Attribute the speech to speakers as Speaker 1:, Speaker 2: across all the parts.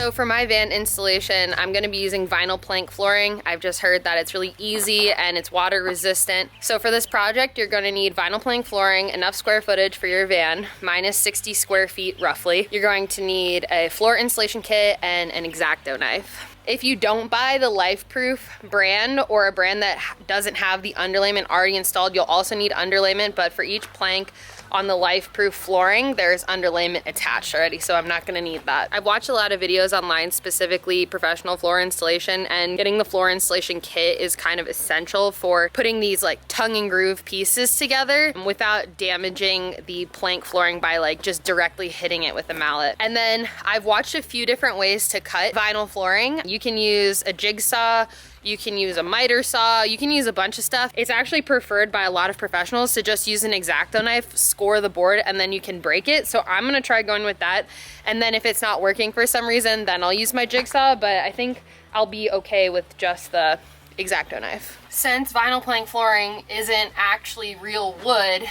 Speaker 1: So for my van installation, I'm gonna be using vinyl plank flooring. I've just heard that it's really easy and it's water resistant. So for this project, you're gonna need vinyl plank flooring, enough square footage for your van. Mine is 60 square feet roughly. You're going to need a floor installation kit and an X-Acto knife. If you don't buy the LifeProof brand or a brand that doesn't have the underlayment already installed, you'll also need underlayment, but for each plank on the LifeProof flooring, there's underlayment attached already, so I'm not gonna need that. I've watched a lot of videos online, specifically professional floor installation, and getting the floor installation kit is kind of essential for putting these like tongue and groove pieces together without damaging the plank flooring by like just directly hitting it with a mallet. And then I've watched a few different ways to cut vinyl flooring. You can use a jigsaw, you can use a miter saw, you can use a bunch of stuff. It's actually preferred by a lot of professionals to just use an X-Acto knife, score the board, and then you can break it. So I'm gonna try going with that. And then if it's not working for some reason, then I'll use my jigsaw, but I think I'll be okay with just the X-Acto knife. Since vinyl plank flooring isn't actually real wood,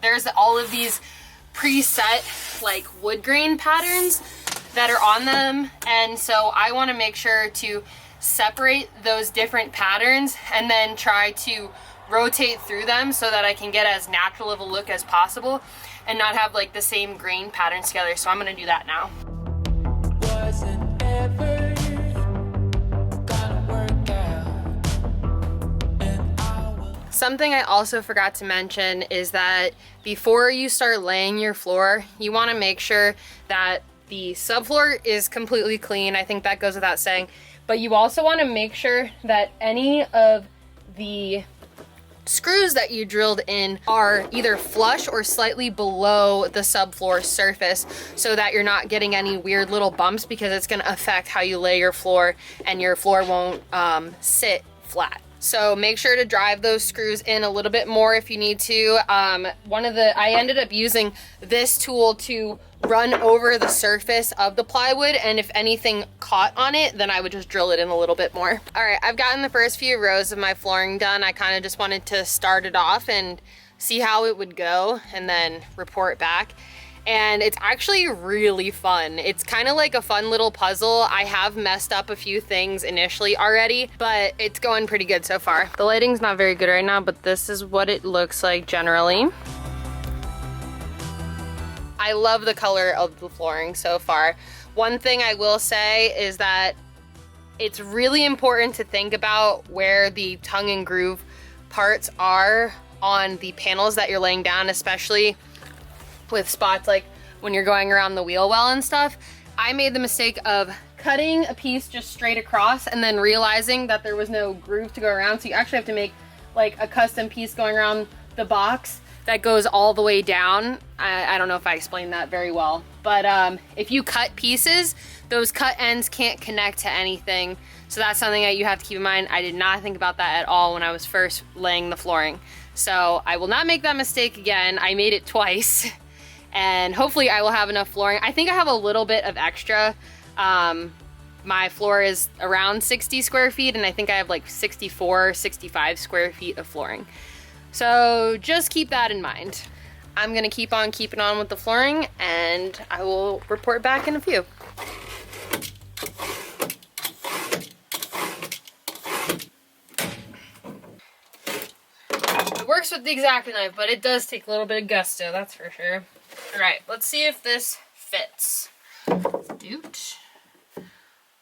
Speaker 1: there's all of these preset like wood grain patterns that are on them. And so I wanna make sure to separate those different patterns and then try to rotate through them so that I can get as natural of a look as possible and not have like the same grain patterns together. So I'm gonna do that now. Something I also forgot to mention is that before you start laying your floor, you wanna make sure that the subfloor is completely clean. I think that goes without saying. But you also want to make sure that any of the screws that you drilled in are either flush or slightly below the subfloor surface so that you're not getting any weird little bumps, because it's going to affect how you lay your floor and your floor won't sit flat. So make sure to drive those screws in a little bit more if you need to. I ended up using this tool to run over the surface of the plywood, and if anything caught on it, then I would just drill it in a little bit more. All right, I've gotten the first few rows of my flooring done. I kind of just wanted to start it off and see how it would go and then report back. And it's actually really fun. It's kind of like a fun little puzzle. I have messed up a few things initially already, but it's going pretty good so far. The lighting's not very good right now, but this is what it looks like generally. I love the color of the flooring so far. One thing I will say is that it's really important to think about where the tongue and groove parts are on the panels that you're laying down, especially with spots like when you're going around the wheel well and stuff. I made the mistake of cutting a piece just straight across and then realizing that there was no groove to go around. So you actually have to make like a custom piece going around the box that goes all the way down. I don't know if I explained that very well, but if you cut pieces, those cut ends can't connect to anything. So that's something that you have to keep in mind. I did not think about that at all when I was first laying the flooring. So I will not make that mistake again. I made it twice. And hopefully I will have enough flooring. I think I have a little bit of extra. My floor is around 60 square feet, and I think I have like 64, 65 square feet of flooring. So just keep that in mind. I'm gonna keep on keeping on with the flooring, and I will report back in a few. It works with the X-Acto knife, but it does take a little bit of gusto, that's for sure. All right, let's see if this fits. Doot.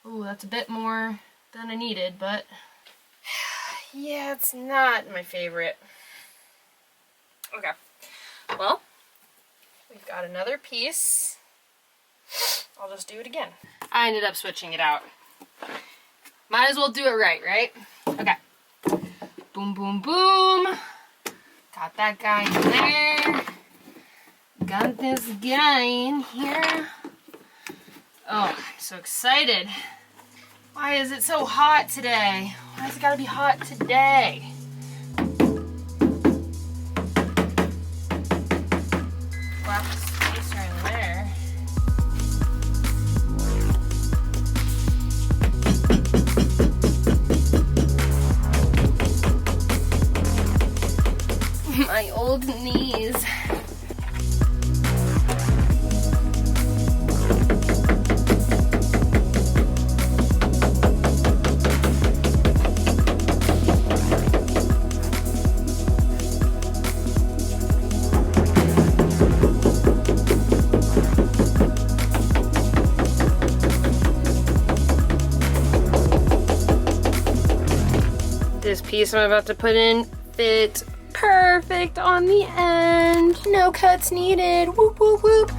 Speaker 1: Ooh, that's a bit more than I needed, but yeah, it's not my favorite. Okay, well, we've got another piece. I'll just do it again. I ended up switching it out. Might as well do it right? Okay. Boom, boom, boom. Got that guy in there. Got this guy in here. Oh, I'm so excited. Why is it so hot today? Why has it gotta be hot today? Slap the spacer in there. My old knees. This piece I'm about to put in fits perfect on the end. No cuts needed. Whoop, whoop, whoop.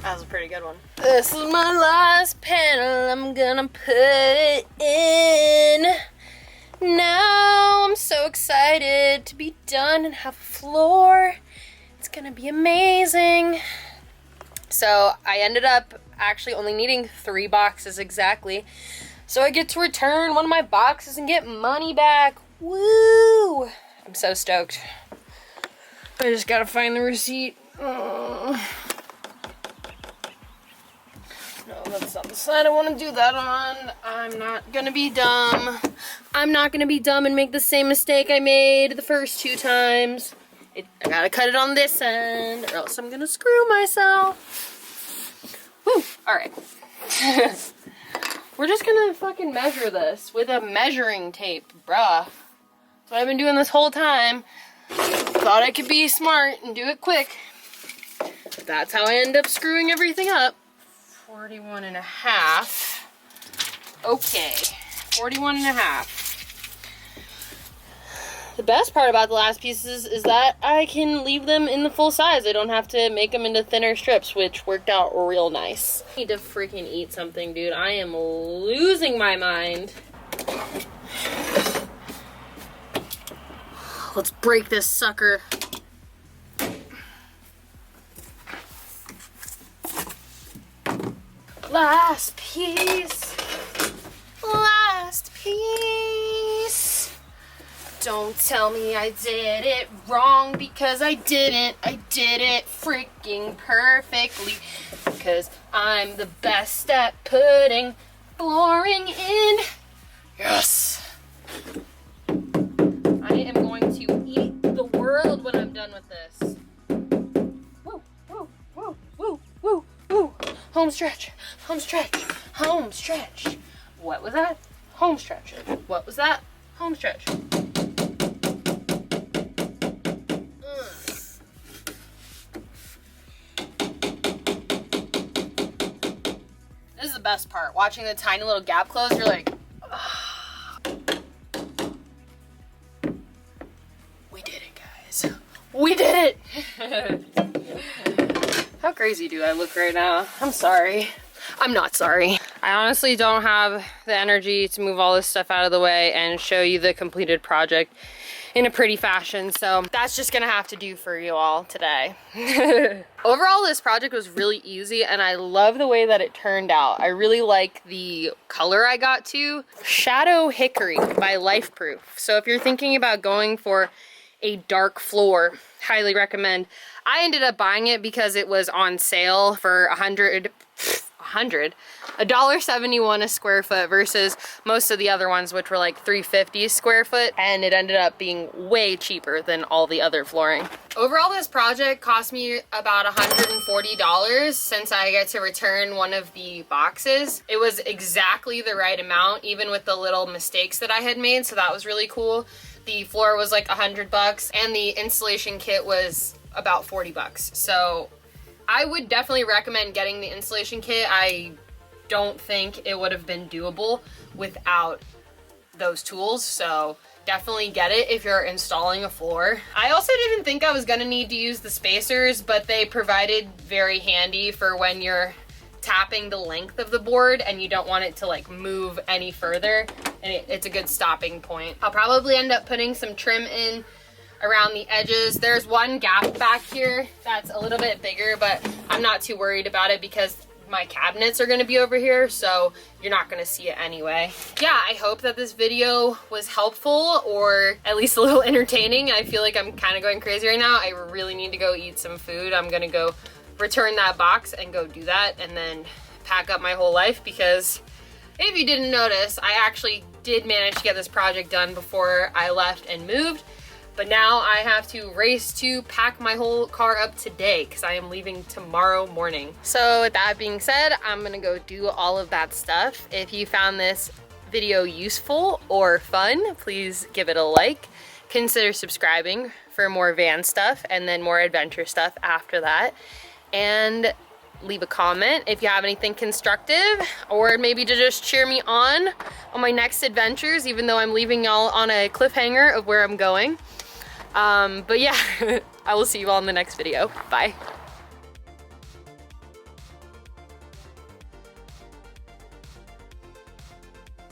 Speaker 1: That was a pretty good one. This is my last panel. I'm gonna put it in. Now I'm so excited to be done and have a floor. It's gonna be amazing. So I ended up actually only needing 3 boxes exactly. So I get to return one of my boxes and get money back. Woo! I'm so stoked. I just gotta find the receipt. No, that's not the side I want to do that on. I'm not gonna be dumb. I'm not gonna be dumb and make the same mistake I made the first 2 times. I gotta cut it on this end or else I'm gonna screw myself. Woo! Alright. We're just gonna fucking measure this with a measuring tape, bruh. That's what I've been doing this whole time. Thought I could be smart and do it quick. That's how I end up screwing everything up. 41 and a half. Okay, 41 and a half. The best part about the last pieces is that I can leave them in the full size. I don't have to make them into thinner strips, which worked out real nice. I need to freaking eat something, dude. I am losing my mind. Let's break this sucker. Last piece. Last piece. Don't tell me I did it wrong, because I didn't. I did it freaking perfectly, because I'm the best at putting flooring in. Yes. I am going to eat the world when I'm done with this. Woo, woo, woo, woo, woo, woo. Home stretch, home stretch, home stretch. What was that? Home stretch. What was that? Home stretch. This is the best part. Watching the tiny little gap close, you're like, we did it, guys. We did it! How crazy do I look right now? I'm sorry. I'm not sorry. I honestly don't have the energy to move all this stuff out of the way and show you the completed project in a pretty fashion, so that's just gonna have to do for you all today. Overall, this project was really easy and I love the way that it turned out. I really like the color I got to. Shadow Hickory by Lifeproof. So if you're thinking about going for a dark floor, highly recommend. I ended up buying it because it was on sale for $1.71 a square foot versus most of the other ones, which were like $3.50 a square foot, and it ended up being way cheaper than all the other flooring. Overall, this project cost me about $140 since I get to return one of the boxes. It was exactly the right amount, even with the little mistakes that I had made, so that was really cool. The floor was like $100 and the installation kit was about $40. So I would definitely recommend getting the installation kit. I don't think it would have been doable without those tools, so definitely get it if you're installing a floor. I also didn't think I was gonna need to use the spacers, but they provided very handy for when you're tapping the length of the board and you don't want it to like move any further, and it's a good stopping point. I'll probably end up putting some trim in around the edges. There's one gap back here that's a little bit bigger, but I'm not too worried about it because my cabinets are going to be over here, so you're not going to see it anyway. Yeah, I hope that this video was helpful or at least a little entertaining. I feel like I'm kind of going crazy right now. I really need to go eat some food. I'm going to go return that box and go do that and then pack up my whole life, because if you didn't notice, I actually did manage to get this project done before I left and moved. But now I have to race to pack my whole car up today because I am leaving tomorrow morning. So with that being said, I'm gonna go do all of that stuff. If you found this video useful or fun, please give it a like. Consider subscribing for more van stuff and then more adventure stuff after that. And leave a comment if you have anything constructive, or maybe to just cheer me on my next adventures, even though I'm leaving y'all on a cliffhanger of where I'm going. But yeah, I will see you all in the next video. Bye.